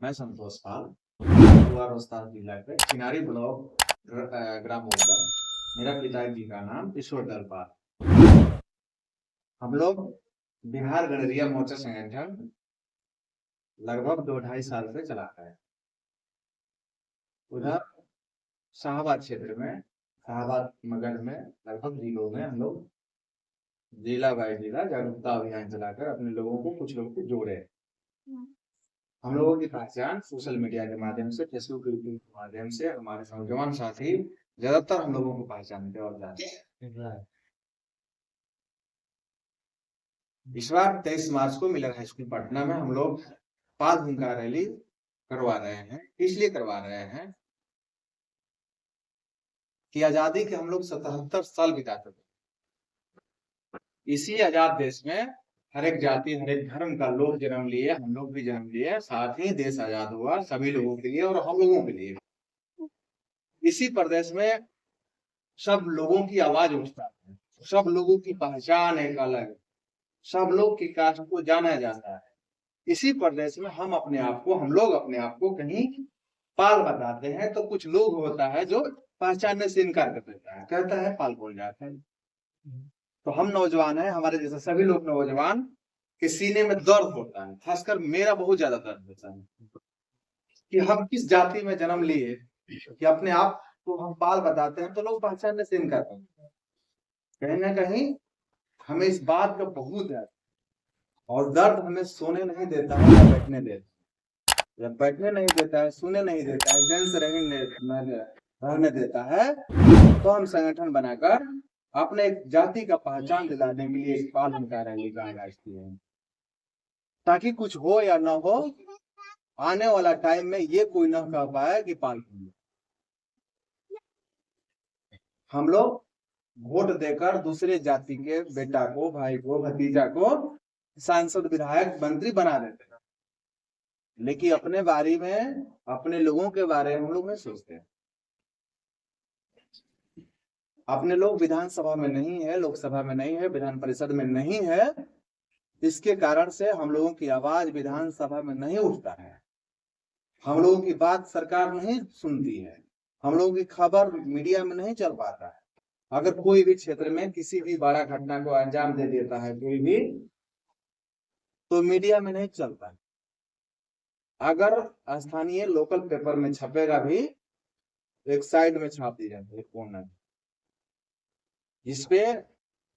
मैं संतोष पाल रोहतास जिला के चिनारी ब्लॉक ग्राम मोरदा। मेरा पिताजी का नाम ईश्वरदल पाल। हम लोग बिहार गणरिया मोर्चा संगठन लगभग 2-2.5 साल से चलाता है। उधर शाहबाद क्षेत्र में, शाहबाद मगध में लगभग जिलों में हम लोग जिला बाय जिला जागरूकता अभियान चलाकर अपने लोगों को, कुछ लोगों को जोड़े। हम लोगों की पहचान सोशल मीडिया के माध्यम से, फेसबुक के माध्यम से हमारे नौजवान साथी ज्यादातर हम लोगों को पहचानते और जानते हैं। इस बार 23 मार्च को मिलन हाई स्कूल पटना में हम लोग पाल भूमिका रैली करवा रहे हैं। इसलिए करवा रहे हैं कि आजादी के हम लोग 77 साल बिता चुके। इसी आजाद देश में हर एक जाति, हर एक धर्म का लोग जन्म लिए, हम लोग भी जन्म लिए, साथ ही देश आजाद हुआ सभी लोगों के लिए और हम लोगों के लिए। इसी प्रदेश में सब लोगों की आवाज उठता है, सब लोगों की पहचान एक अलग, सब लोग की कास्ट को जाना जाता है। इसी प्रदेश में हम लोग अपने आप को कहीं पाल बताते हैं, तो कुछ लोग होता है जो पहचानने से इनकार कर देता है, कहता है पाल बोल जाता है। तो हम नौजवान हैं, हमारे जैसे सभी लोग नौजवान के सीने में दर्द होता है, खासकर मेरा बहुत ज्यादा दर्द होता है कि हम किस जाति में जन्म लिए कि अपने आप को हम पाल बताते हैं तो लोग पहचानने से इनकार करते हैं। कहीं ना कहीं हमें इस बात का बहुत दर्द, और दर्द हमें सोने नहीं देता है या बैठने देता है। जब बैठने नहीं देता है, सोने नहीं देता है, जन से रहने देता है, तो हम संगठन बनाकर अपने एक जाति का पहचान दिलाने के लिए इस पाल भूमिका रैली का आगाज किए हैं, ताकि कुछ हो या ना हो, आने वाला टाइम में ये कोई ना कह पाए कि पाल भूमिका। हम लोग वोट देकर दूसरे जाति के बेटा को, भाई को, भतीजा को सांसद, विधायक, मंत्री बना देते हैं, लेकिन अपने बारे में, अपने लोगों के बारे में हम लोग नहीं सोचते हैं। अपने लोग विधानसभा में नहीं है, लोकसभा में नहीं है, विधान परिषद में नहीं है, इसके कारण से हम लोगों की आवाज विधानसभा में नहीं उठता है, हम लोगों की बात सरकार नहीं सुनती है, हम लोगों की खबर मीडिया में नहीं चल पाता है। अगर कोई भी क्षेत्र में किसी भी बड़ा घटना को अंजाम दे देता है कोई भी, तो मीडिया में नहीं चलता है। अगर स्थानीय लोकल पेपर में छपेगा भी, एक साइड में छाप दी जाती है, कोना में, जिसपे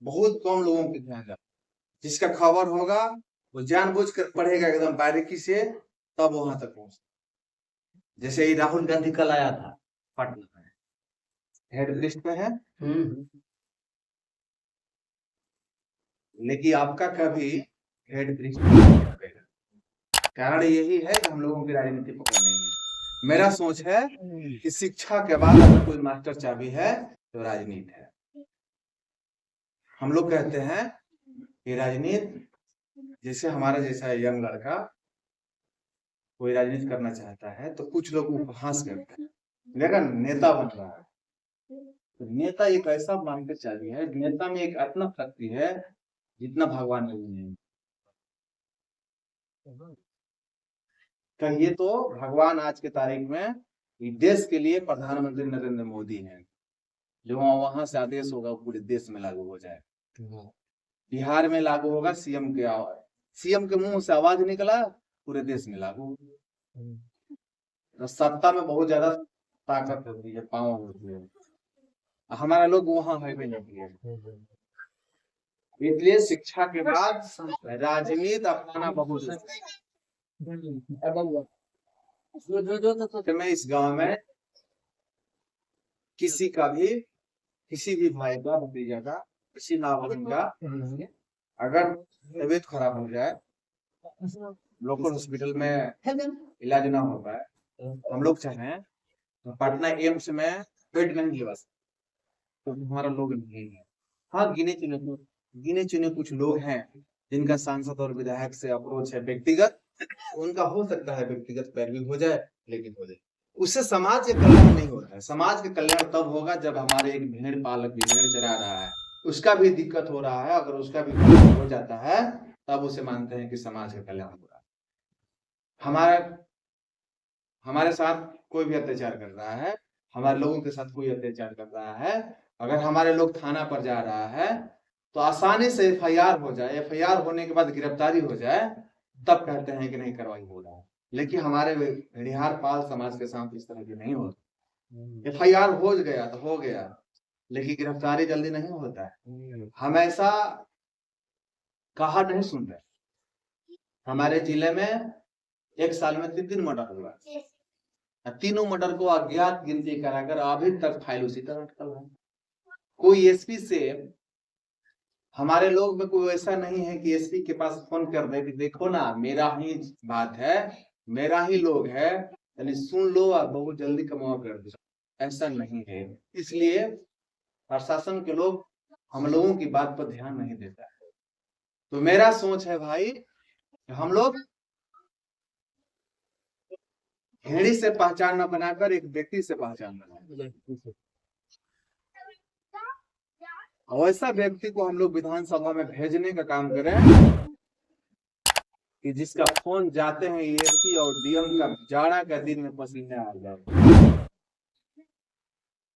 बहुत कम लोगों की ध्यान जाता है। जिसका खबर होगा वो जानबूझकर पढ़ेगा एकदम बारीकी से, तब वहां तक पहुंचता। जैसे ही राहुल गांधी कल आया था पटना में, हेड लिस्ट पे है, लेकिन आपका कभी हेड लिस्ट नहीं छपेगा। कारण यही है कि हम लोगों की राजनीति पकड़ नहीं है। मेरा सोच है कि शिक्षा के बाद अगर कोई मास्टर चाबी है तो राजनीति है। हम लोग कहते हैं कि राजनीति, जैसे हमारा जैसा यंग लड़का कोई राजनीति करना चाहता है तो कुछ लोग उपहास करते हैं, लेकिन नेता बन रहा है, तो नेता एक ऐसा मांग चाबी है, नेता में एक इतना शक्ति है जितना भगवान में नहीं है। कहिए तो भगवान आज के तारीख में देश के लिए प्रधानमंत्री नरेंद्र मोदी हैं, जो वहां से आदेश होगा पूरे देश में लागू हो जाए। बिहार में लागू होगा, सीएम के मुंह से आवाज निकला, पूरे देश में लागू। तो सत्ता में बहुत ज्यादा ताकत होती है, पावर होती है, हमारा लोग वहां है भी नहीं है। इसलिए शिक्षा के बाद राजनीति अपनाना बहुत मैं इस गांव में किसी भी भाई का, भतीजा का, किसी नागरिक का अगर तबीयत खराब हो जाए, लोकल हॉस्पिटल में इलाज ना हो पाए, हम लोग चाहें तो पटना एम्स में बेड नहीं है, बस तो हमारा लोग नहीं है। हाँ, गिने चुने कुछ लोग हैं जिनका सांसद और विधायक से अप्रोच है व्यक्तिगत, उनका हो सकता है व्यक्तिगत पैरवी हो जाए, लेकिन हो जाए उससे समाज के कल्याण नहीं होता है। समाज के कल्याण तब होगा जब हमारे एक भेड़ पालक भी भेड़ चरा रहा है, उसका भी दिक्कत हो रहा है, अगर उसका भी हो जाता है तब उसे मानते हैं कि समाज का कल्याण हो रहा है। हमारा हमारे साथ कोई भी अत्याचार कर रहा है, हमारे लोगों के साथ कोई अत्याचार कर रहा है, अगर हमारे लोग थाना पर जा रहा है तो आसानी से एफआईआर हो जाए, एफआईआर होने के बाद गिरफ्तारी हो जाए, तब कहते हैं कि नहीं कार्रवाई हो रहा है। लेकिन हमारे बिहार पाल समाज के साथ इस तरह की नहीं होती। एफआईआर हो गया तो हो गया, लेकिन गिरफ्तारी जल्दी नहीं होता है। हमेशा कहा नहीं सुन रहे। हमारे जिले में एक साल में 3 मर्डर हुआ, तीनों मर्डर को अज्ञात गिनती कराकर अभी तक फाइल उसी तरह अटकल है। कोई एसपी से, हमारे लोग में कोई ऐसा नहीं है कि एसपी के पास फोन कर दे कि देखो ना मेरा ही बात है, मेरा ही लोग है, यानी सुन लो और बहुत जल्दी कमाओ कर दो, ऐसा नहीं है। इसलिए प्रशासन के लोग हम लोगों की बात पर ध्यान नहीं देता है। तो मेरा सोच है भाई, हम लोग भेड़ी से पहचान न बनाकर एक व्यक्ति से पहचान बनाए, वैसा व्यक्ति को हम लोग विधानसभा में भेजने का काम करें कि जिसका फोन जाते हैं एसपी और डीएम का जाड़ा का दिन में पसीने आ जाए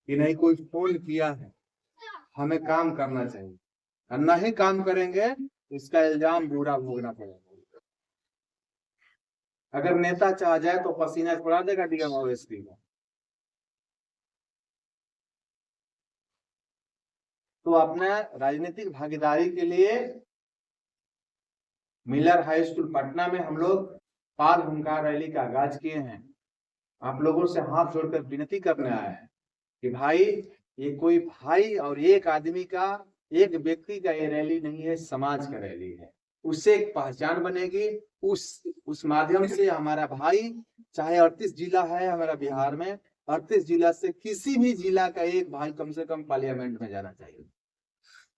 कि नहीं कोई फोन किया है, हमें काम करना चाहिए, और नहीं काम करेंगे इसका इल्जाम बुरा भोगना पड़ेगा। अगर नेता चाह जाए तो पसीना छुड़ा देगा डीएम और एसपी का। तो अपने राजनीतिक भागीदारी के लिए मिलर हाई स्कूल पटना में हम लोग पाल हुंकार रैली का आगाज किए हैं। आप लोगों से हाथ जोड़कर विनती करने आए हैं कि भाई ये कोई भाई और एक आदमी का, एक व्यक्ति का ये रैली नहीं है, समाज का रैली है। उससे एक पहचान बनेगी, उस माध्यम से हमारा भाई, चाहे 38 जिला है हमारा बिहार में, 38 जिला से किसी भी जिला का एक भाई कम से कम पार्लियामेंट में जाना चाहिए,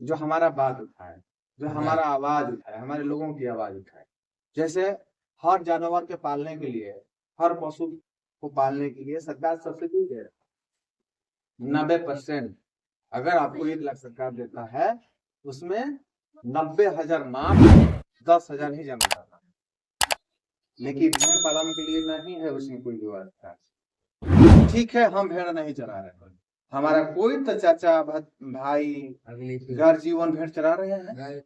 जो हमारा बात उठाए, जो हमारा आवाज उठाए, हमारे लोगों की आवाज उठाए। जैसे हर जानवर के पालने के लिए, हर पशु को पालने के लिए सरकार सब्सिडी दे रहा है 90%। अगर आपको 1 लाख सरकार देता है, उसमें 90,000 माफ, 10,000 ही जमा करना है। लेकिन भेड़ पालन के लिए नहीं है उसमें कोई व्यवस्था। ठीक है, हम भेड़ नहीं चरा रहे, हमारा कोई तो चाचा भाई घर जीवन भेड़ चरा रहे हैं।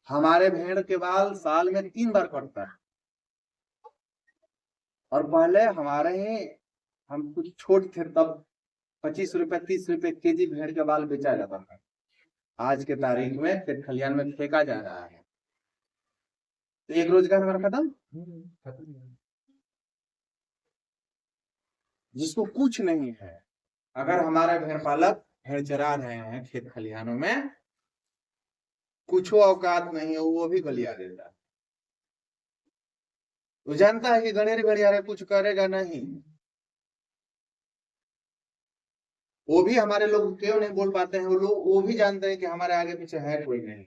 हमारे भेड़ के बाल साल में 3 बार कटता है, और पहले हमारे ही, हम कुछ छोटे थे तब 25 रुपए 30 रुपए केजी भेड़ का बाल बेचा जाता था। आज के तारीख में खेत खलियान में फेंका जा रहा है। तो एक रोजगार हमारा खत्म। जिसको कुछ नहीं है, अगर हमारे भेड़ पालक भेड़ चरा रहे हैं खेत खलिहानों में, कुछ औकात नहीं है, वो भी गलिया देता है। वो जानता है कि गणेरी गड़ियारे कुछ करेगा नहीं। वो भी हमारे लोग क्यों नहीं बोल पाते हैं, वो भी जानते हैं कि हमारे आगे पीछे है कोई नहीं।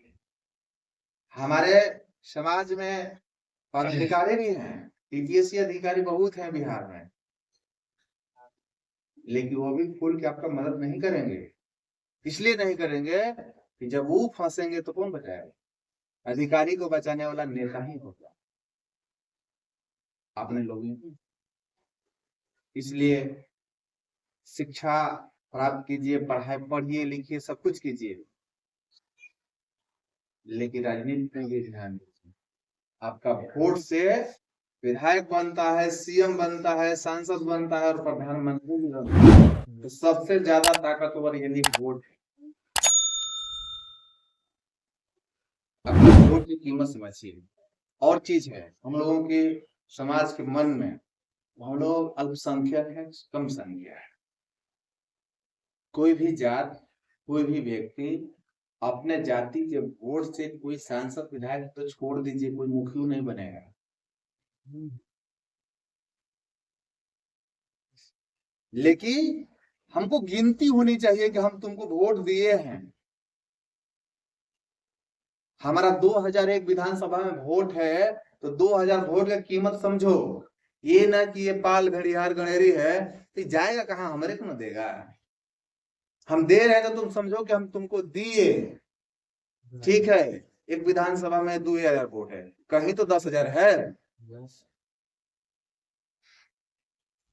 हमारे समाज में पदाधिकारी भी हैं, टीपीएससी अधिकारी बहुत हैं बिहार में, लेकिन वो भी खुल के आपका मदद नहीं करेंगे। इसलिए नहीं करेंगे कि जब वो फंसेंगे तो कौन बचाएगा? अधिकारी को बचाने वाला नेता ही होगा, आपने लोग। इसलिए शिक्षा प्राप्त कीजिए, पढ़ाई पढ़िए लिखिए, सब कुछ कीजिए, लेकिन राजनीति में भी ध्यान दीजिए। आपका वोट से विधायक बनता है, सीएम बनता है, सांसद बनता है और प्रधानमंत्री भी बनता है। तो सबसे ज्यादा ताकतवर यदि वोट है। अपने वोट की कीमत समझिए। और चीज है, हम लोगों के समाज के मन में, हम लोग अल्पसंख्यक है, कम संख्या है। कोई भी जात, कोई भी व्यक्ति अपने जाति के वोट से कोई सांसद विधायक तो छोड़ दीजिए, कोई मुखिया नहीं बनेगा। लेकिन हमको गिनती होनी चाहिए कि हम तुमको वोट दिए हैं। हमारा 2001 विधानसभा में वोट है, तो 2000 वोट का कीमत समझो। ये ना कि ये पाल घड़ियार गणेरी है तो जाएगा कहाँ, हमारे को ना देगा। हम दे रहे हैं तो तुम समझो कि हम तुमको दिए। ठीक है, एक विधानसभा में 2000 वोट है, कहीं तो 10,000 है।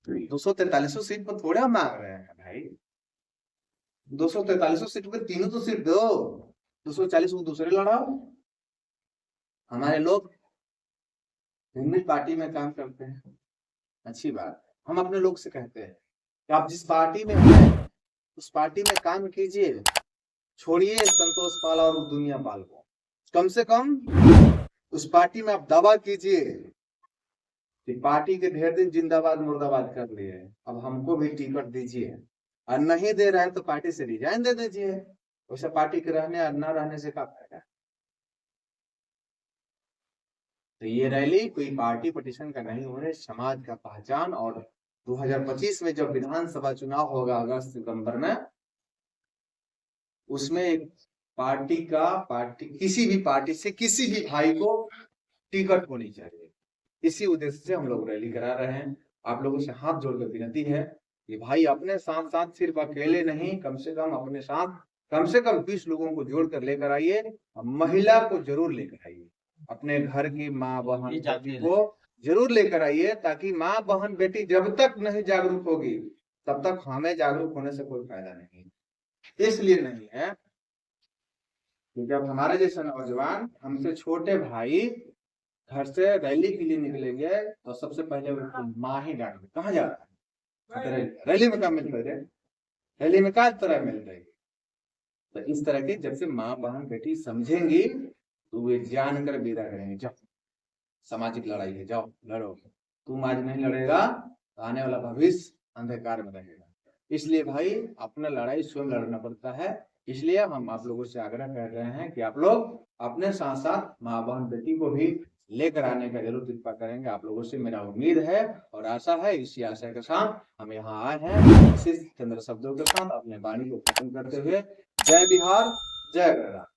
243 सीट पर थोड़े हम मांग रहे हैं भाई। 243 सीट पर तीनों तो सीट दो, 240 को दूसरे लड़ाओ। हमारे लोग भिन्न पार्टी में काम करते हैं, अच्छी बात। हम अपने लोग से कहते हैं कि आप जिस पार्टी में हैं उस पार्टी में काम कीजिए, छोड़िए संतोष पाल और दुनिया पाल को। कम से कम उस पार्टी में आप दावा कीजिए कि पार्टी के ढेर दिन जिंदाबाद मुर्दाबाद कर लिए, अब हमको भी टिकट दीजिए, और नहीं दे रहे हैं तो पार्टी से रिजाइन दे दीजिए। वैसे पार्टी के रहने और न रहने से क्या फायदा। तो ये रैली कोई पार्टी पटिशन का नहीं हो रही, समाज का पहचान। और 2025 में जब विधानसभा चुनाव होगा अगस्त सितंबर में, उसमें एक पार्टी किसी भी पार्टी से किसी भी भाई को टिकट होनी चाहिए। इसी उद्देश्य से हम लोग रैली करा रहे हैं। आप लोगों से हाथ जोड़कर विनती है कि भाई अपने साथ साथ सिर्फ अकेले नहीं, कम से कम अपने साथ कम से कम 20 लोगों को जोड़कर लेकर आइए। महिला को जरूर लेकर आइए, अपने घर की माँ बहन को जरूर लेकर आइए, ताकि माँ बहन बेटी जब तक नहीं जागरूक होगी तब तक हमें जागरूक होने से कोई फायदा नहीं। इसलिए नहीं है कि जब हमारे जैसे नौजवान, हमसे छोटे भाई घर से रैली के लिए निकलेंगे तो सबसे पहले माँ ही डांट, कहाँ जा रहा है, रैली में क्या मिल रहे, रैली में क्या तरह मिल रही। तो इस तरह की जब से माँ बहन बेटी समझेंगी तो वे जान कर विदा करेंगे, जाओ सामाजिक लड़ाई है, जाओ लड़ो। तुम आज नहीं लड़ेगा तो आने वाला भविष्य अंधकार में रहेगा। इसलिए भाई अपना लड़ाई स्वयं लड़ना पड़ता है। इसलिए हम आप लोगों से आग्रह कर रहे हैं कि आप लोग अपने साथ साथ माँ बहन बेटी को भी लेकर आने का जरूर कृपा करेंगे। आप लोगों से मेरा उम्मीद है और आशा है। इसी आशा के साथ हम यहाँ आए हैं, इसी चंद्र शब्दों के साथ अपने वाणी को खत्म करते हुए। जय बिहार, जय गणराज्य।